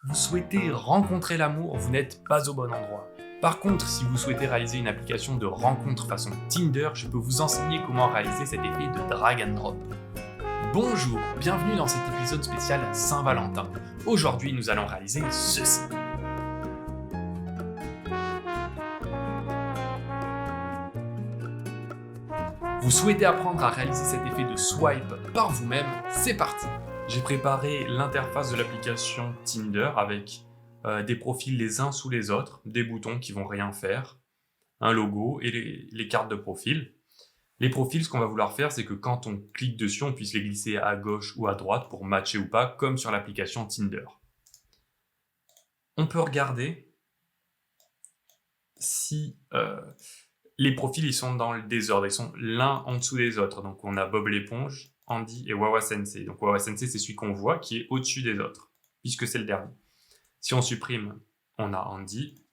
Vous souhaitez rencontrer l'amour, vous n'êtes pas au bon endroit. Par contre, si vous souhaitez réaliser une application de rencontre façon Tinder, je peux vous enseigner comment réaliser cet effet de drag and drop. Bonjour, bienvenue dans cet épisode spécial Saint-Valentin. Aujourd'hui, nous allons réaliser ceci. Vous souhaitez apprendre à réaliser cet effet de swipe par vous-même? C'est parti! J'ai préparé l'interface de l'application Tinder avec des profils les uns sous les autres, des boutons qui vont rien faire, un logo et les cartes de profil. Les profils, ce qu'on va vouloir faire, c'est que quand on clique dessus, on puisse les glisser à gauche ou à droite pour matcher ou pas, comme sur l'application Tinder. On peut regarder si les profils ils sont dans le désordre, ils sont l'un en dessous des autres. Donc on a Bob l'éponge, Andy et Wawa Sensei. Donc Wawa Sensei, c'est celui qu'on voit qui est au-dessus des autres, puisque c'est le dernier. Si on supprime, on a Andy.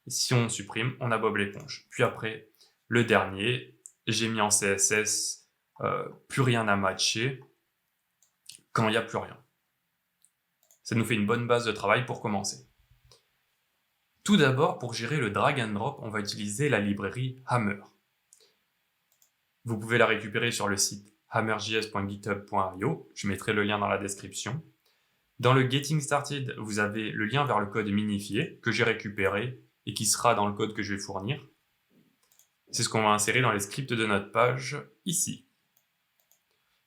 Si on supprime, on a Bob l'éponge. Puis après, le dernier, j'ai mis en CSS, plus rien à matcher, quand il n'y a plus rien. Ça nous fait une bonne base de travail pour commencer. Tout d'abord, pour gérer le drag and drop, on va utiliser la librairie Hammer. Vous pouvez la récupérer sur le site hammerjs.github.io, je mettrai le lien dans la description. Dans le Getting Started, vous avez le lien vers le code minifié que j'ai récupéré et qui sera dans le code que je vais fournir. C'est ce qu'on va insérer dans les scripts de notre page ici.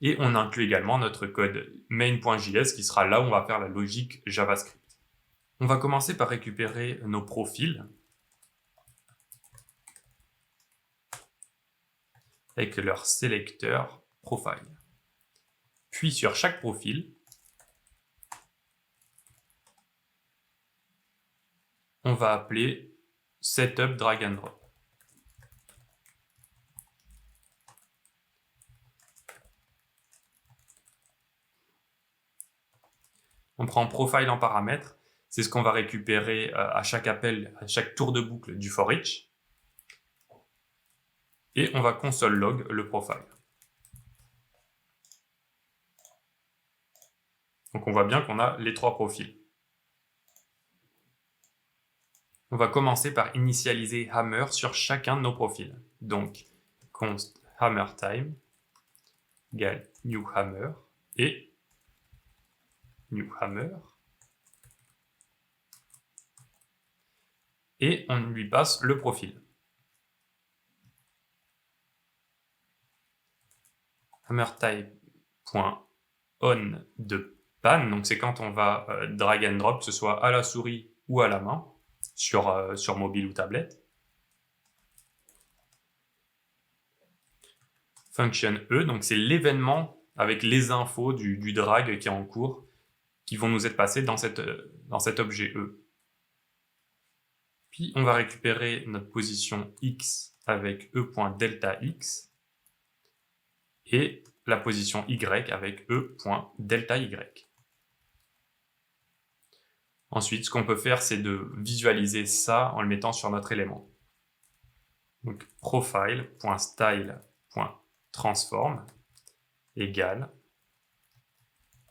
Et on inclut également notre code main.js qui sera là où on va faire la logique JavaScript. On va commencer par récupérer nos profils avec leur sélecteur profile. Puis sur chaque profil, on va appeler setup drag and drop. On prend profile en paramètre, c'est ce qu'on va récupérer à chaque appel, à chaque tour de boucle du for each. Et on va console log le profile. Donc on voit bien qu'on a les trois profils. On va commencer par initialiser Hammer sur chacun de nos profils. Donc const hammer time égale new hammer et new hammer. Et on lui passe le profil. hammertype.on de pan, donc c'est quand on va drag and drop, que ce soit à la souris ou à la main, sur mobile ou tablette. Function E, donc c'est l'événement avec les infos du drag qui est en cours, qui vont nous être passés dans cet objet E. Puis on va récupérer notre position X avec E.delta_X et la position Y avec E.delta_Y. Ensuite, ce qu'on peut faire, c'est de visualiser ça en le mettant sur notre élément. Donc profile.style.transform égale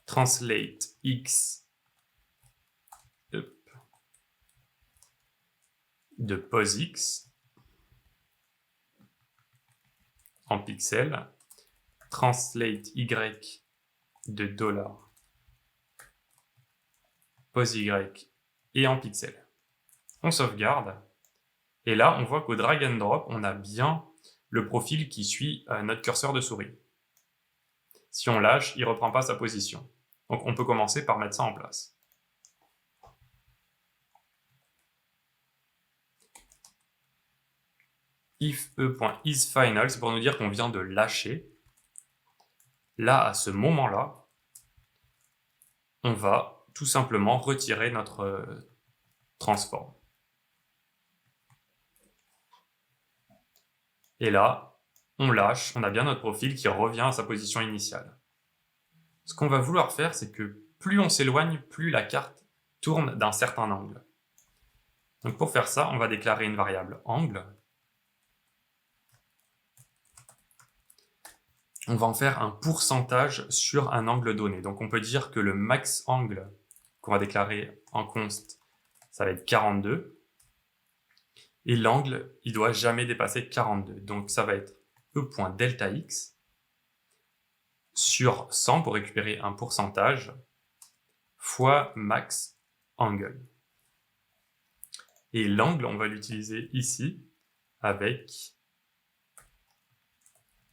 translate X de poseX en pixels, translate Y de $ pose Y et en pixels. On sauvegarde et là on voit qu'au drag and drop on a bien le profil qui suit notre curseur de souris. Si on lâche, il ne reprend pas sa position. Donc on peut commencer par mettre ça en place. If e.isFinal, c'est pour nous dire qu'on vient de lâcher. Là, à ce moment-là, on va tout simplement retirer notre transform. Et là, on lâche, on a bien notre profil qui revient à sa position initiale. Ce qu'on va vouloir faire, c'est que plus on s'éloigne, plus la carte tourne d'un certain angle. Donc pour faire ça, on va déclarer une variable angle. On va en faire un pourcentage sur un angle donné. Donc on peut dire que le max angle qu'on va déclarer en const, ça va être 42. Et l'angle, il doit jamais dépasser 42. Donc ça va être e.delta_x sur 100 pour récupérer un pourcentage fois max angle. Et l'angle, on va l'utiliser ici avec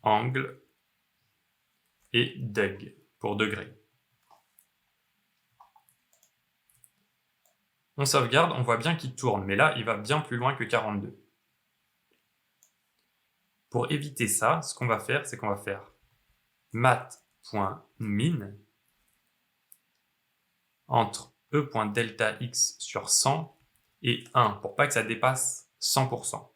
angle et deg pour degré. On sauvegarde, on voit bien qu'il tourne, mais là, il va bien plus loin que 42. Pour éviter ça, ce qu'on va faire, c'est qu'on va faire mat.min entre e.delta_x sur 100 et 1, pour pas que ça dépasse 100%.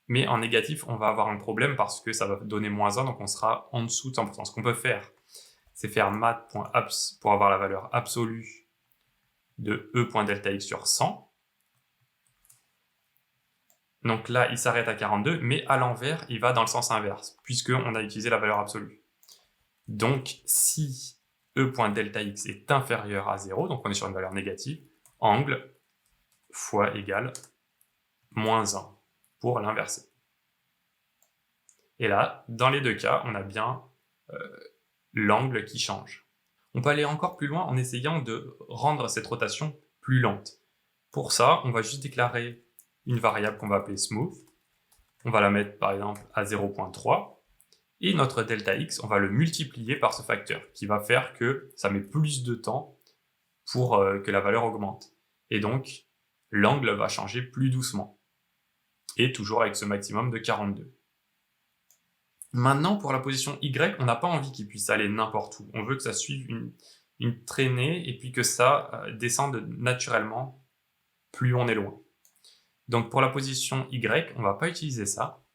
Mais en négatif, on va avoir un problème parce que ça va donner moins 1, donc on sera en dessous de 100%. Ce qu'on peut faire, c'est faire mat.abs pour avoir la valeur absolue de e.delta_x sur 100. Donc là, il s'arrête à 42, mais à l'envers, il va dans le sens inverse, puisqu'on a utilisé la valeur absolue. Donc, si e.delta_x est inférieur à 0, donc on est sur une valeur négative, angle fois égale moins 1 pour l'inverser. Et là, dans les deux cas, on a bien l'angle qui change. On peut aller encore plus loin en essayant de rendre cette rotation plus lente. Pour ça, on va juste déclarer une variable qu'on va appeler smooth. On va la mettre par exemple à 0.3. Et notre delta x, on va le multiplier par ce facteur qui va faire que ça met plus de temps pour que la valeur augmente. Et donc, l'angle va changer plus doucement. Et toujours avec ce maximum de 42. Maintenant, pour la position y, on n'a pas envie qu'il puisse aller n'importe où. On veut que ça suive une traînée et puis que ça descende naturellement plus on est loin. Donc pour la position y, on ne va pas utiliser ça.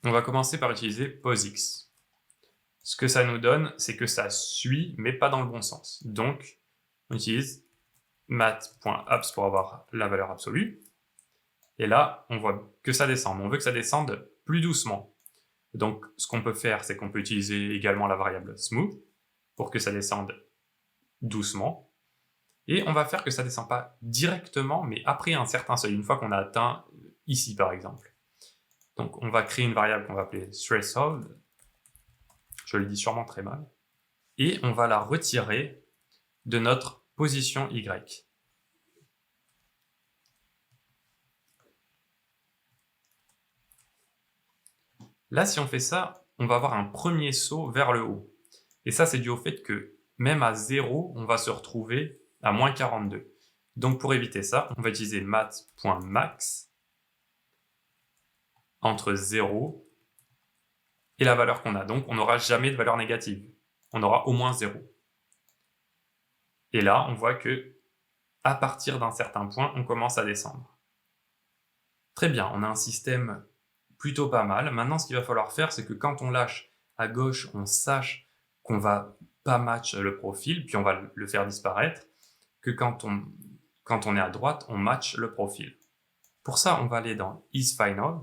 On va commencer par utiliser posX. Ce que ça nous donne, c'est que ça suit, mais pas dans le bon sens. Donc, on utilise mat.abs pour avoir la valeur absolue. Et là, on voit que ça descend. Mais on veut que ça descende plus doucement. Donc, ce qu'on peut faire, c'est qu'on peut utiliser également la variable smooth pour que ça descende doucement. Et on va faire que ça ne descend pas directement, mais après un certain seuil, une fois qu'on a atteint ici, par exemple. Donc, on va créer une variable qu'on va appeler threshold. Je le dis sûrement très mal. Et on va la retirer de notre position y. Là, si on fait ça, on va avoir un premier saut vers le haut. Et ça, c'est dû au fait que même à 0, on va se retrouver à moins 42. Donc pour éviter ça, on va utiliser mat.max entre 0 et la valeur qu'on a. Donc on n'aura jamais de valeur négative. On aura au moins 0. Et là, on voit que à partir d'un certain point, on commence à descendre. Très bien, on a un système plutôt pas mal. Maintenant, ce qu'il va falloir faire, c'est que quand on lâche à gauche, on sache qu'on va pas match le profil, puis on va le faire disparaître, que quand on est à droite, on match le profil. Pour ça, on va aller dans isFinal.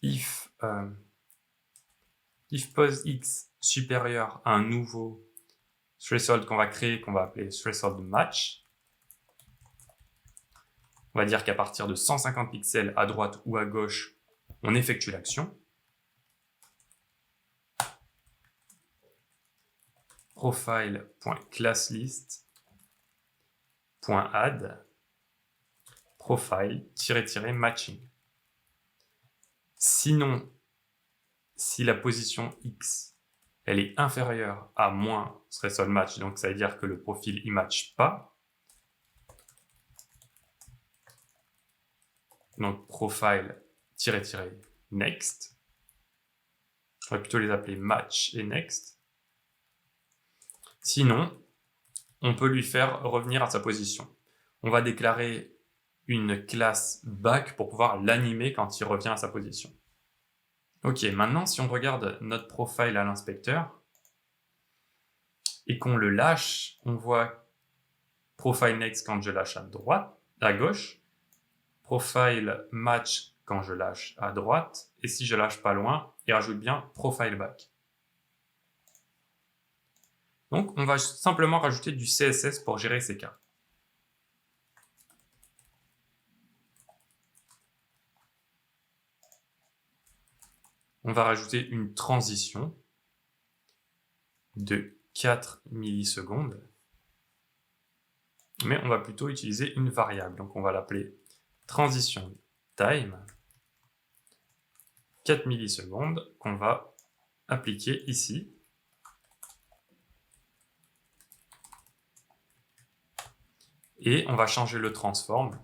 If posX supérieur à un nouveau threshold qu'on va créer, qu'on va appeler threshold match. On va dire qu'à partir de 150 pixels à droite ou à gauche, on effectue l'action. Profile.classList.add profile-matching. Sinon, si la position X elle est inférieure à moins threshold match, donc ça veut dire que le profil ne match pas. Donc profile-next. On va plutôt les appeler match et next. Sinon, on peut lui faire revenir à sa position. On va déclarer une classe back pour pouvoir l'animer quand il revient à sa position. Ok, maintenant si on regarde notre profile à l'inspecteur et qu'on le lâche, on voit profile next quand je lâche à droite, à gauche, profile match quand je lâche à droite, et si je lâche pas loin, il rajoute bien Profile Back. Donc, on va simplement rajouter du CSS pour gérer ces cas. On va rajouter une transition de 4 millisecondes, mais on va plutôt utiliser une variable. Donc, on va l'appeler transition time, 4 millisecondes, qu'on va appliquer ici. Et on va changer le transform.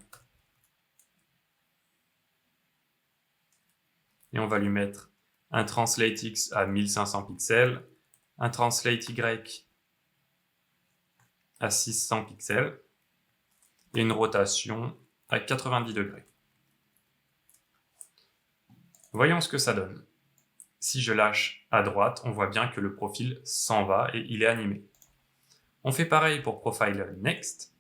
Et on va lui mettre un translate X à 1500 pixels, un translate Y à 600 pixels et une rotation à 90 degrés. Voyons ce que ça donne. Si je lâche à droite, on voit bien que le profil s'en va et il est animé. On fait pareil pour Profile Next.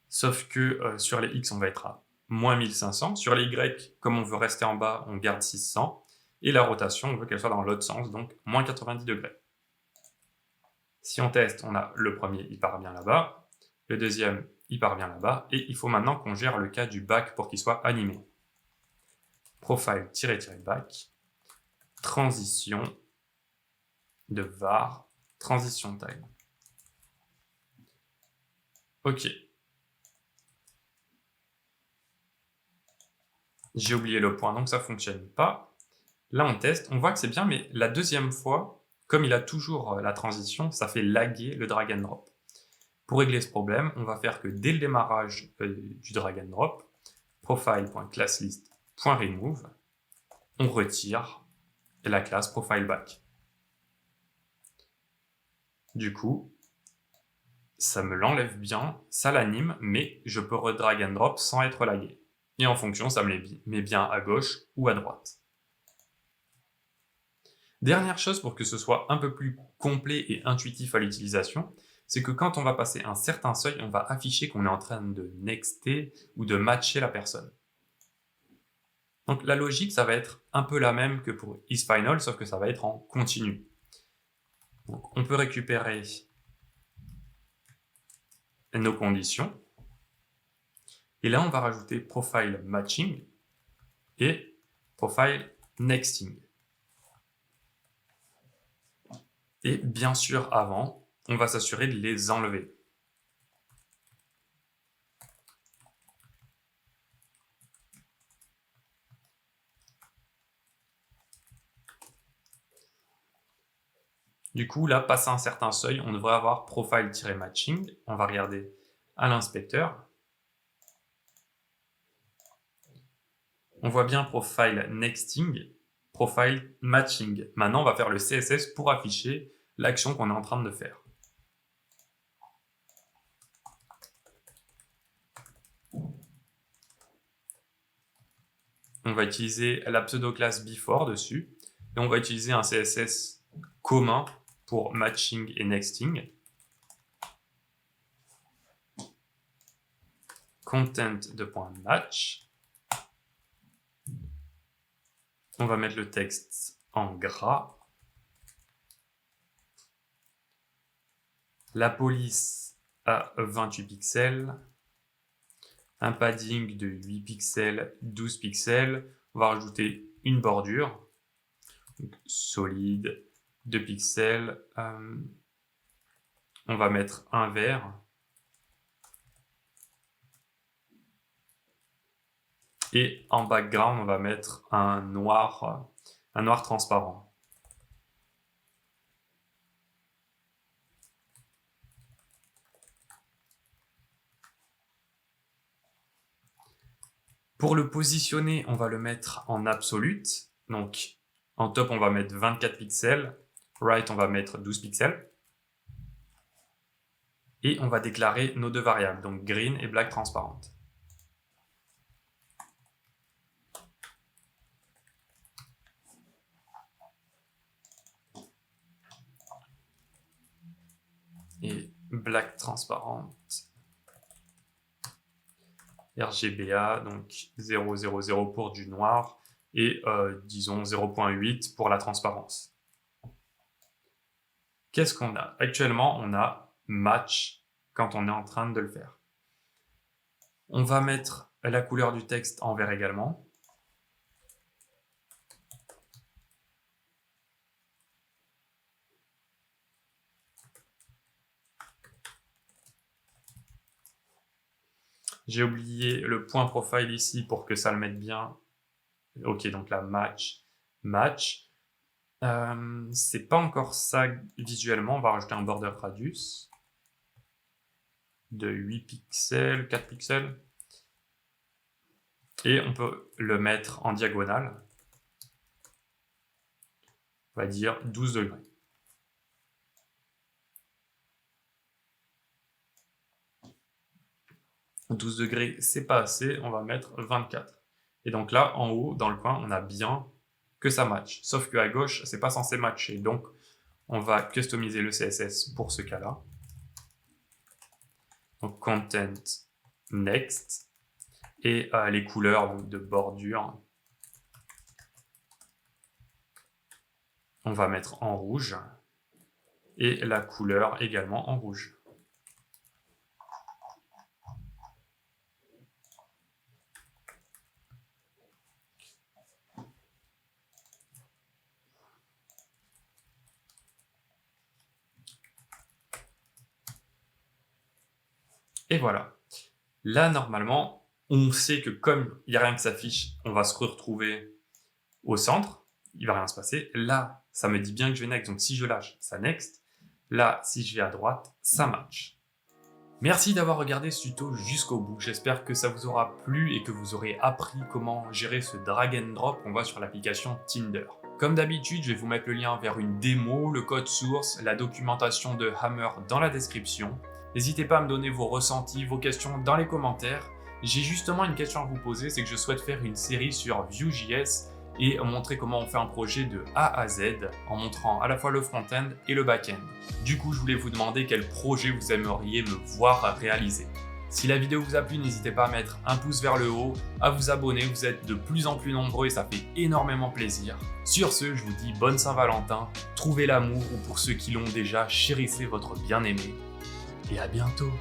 Sauf que sur les X, on va être à moins 1500. Sur les Y, comme on veut rester en bas, on garde 600. Et la rotation, on veut qu'elle soit dans l'autre sens, donc moins 90 degrés. Si on teste, on a le premier, il part bien là-bas. Le deuxième, il part bien là-bas. Et il faut maintenant qu'on gère le cas du back pour qu'il soit animé. Profile-back, transition de var, transition time. OK. J'ai oublié le point, donc ça ne fonctionne pas. Là, on teste, on voit que c'est bien, mais la deuxième fois, comme il a toujours la transition, ça fait laguer le drag and drop. Pour régler ce problème, on va faire que dès le démarrage du drag and drop, profile.classlist.remove, on retire la classe profileback. Du coup, ça me l'enlève bien, ça l'anime, mais je peux redrag and drop sans être lagué. Et en fonction, ça me les met bien à gauche ou à droite. Dernière chose pour que ce soit un peu plus complet et intuitif à l'utilisation, c'est que quand on va passer un certain seuil, on va afficher qu'on est en train de nexter ou de matcher la personne. Donc la logique, ça va être un peu la même que pour isFinal, sauf que ça va être en continu. Donc, on peut récupérer nos conditions. Et là, on va rajouter profile matching et profile nexting. Et bien sûr, avant, on va s'assurer de les enlever. Du coup, là, passé un certain seuil, on devrait avoir profile-matching. On va regarder à l'inspecteur. On voit bien profile nexting, profile matching. Maintenant, on va faire le CSS pour afficher l'action qu'on est en train de faire. On va utiliser la pseudo-classe before dessus. Et on va utiliser un CSS commun pour matching et nexting. Content de point match. On va mettre le texte en gras. La police à 28 pixels. Un padding de 8 pixels, 12 pixels. On va rajouter une bordure. Donc, solide, 2 pixels. On va mettre un vert. Et en background, on va mettre un noir transparent. Pour le positionner, on va le mettre en absolute. Donc, en top, on va mettre 24 pixels. Right, on va mettre 12 pixels. Et on va déclarer nos deux variables, donc green et black transparente. Et black transparente RGBA, donc 0,00 pour du noir et disons 0,8 pour la transparence. Qu'est-ce qu'on a? Actuellement, on a match quand on est en train de le faire. On va mettre la couleur du texte en vert également. J'ai oublié le point profile ici pour que ça le mette bien. Ok, donc là, match. C'est pas encore ça visuellement. On va rajouter un border radius de 8 pixels, 4 pixels. Et on peut le mettre en diagonale. On va dire 12 degrés. « 12 degrés, c'est pas assez, on va mettre 24. Et donc là, en haut, dans le coin, on a bien que ça match. Sauf qu'à gauche, c'est pas censé matcher. Donc, on va customiser le CSS pour ce cas-là. Donc, content, next. Et les couleurs donc, de bordure, on va mettre en rouge. Et la couleur également en rouge. Et voilà. Là, normalement, on sait que comme il n'y a rien qui s'affiche, on va se retrouver au centre. Il ne va rien se passer. Là, ça me dit bien que je vais next. Donc, si je lâche, ça next. Là, si je vais à droite, ça match. Merci d'avoir regardé ce tuto jusqu'au bout. J'espère que ça vous aura plu et que vous aurez appris comment gérer ce drag and drop qu'on voit sur l'application Tinder. Comme d'habitude, je vais vous mettre le lien vers une démo, le code source, la documentation de Hammer dans la description. N'hésitez pas à me donner vos ressentis, vos questions dans les commentaires. J'ai justement une question à vous poser, c'est que je souhaite faire une série sur Vue.js et montrer comment on fait un projet de A à Z en montrant à la fois le front-end et le back-end. Du coup, je voulais vous demander quel projet vous aimeriez me voir réaliser. Si la vidéo vous a plu, n'hésitez pas à mettre un pouce vers le haut, à vous abonner, vous êtes de plus en plus nombreux et ça fait énormément plaisir. Sur ce, je vous dis bonne Saint-Valentin, trouvez l'amour ou pour ceux qui l'ont déjà, chérissez votre bien-aimé et à bientôt.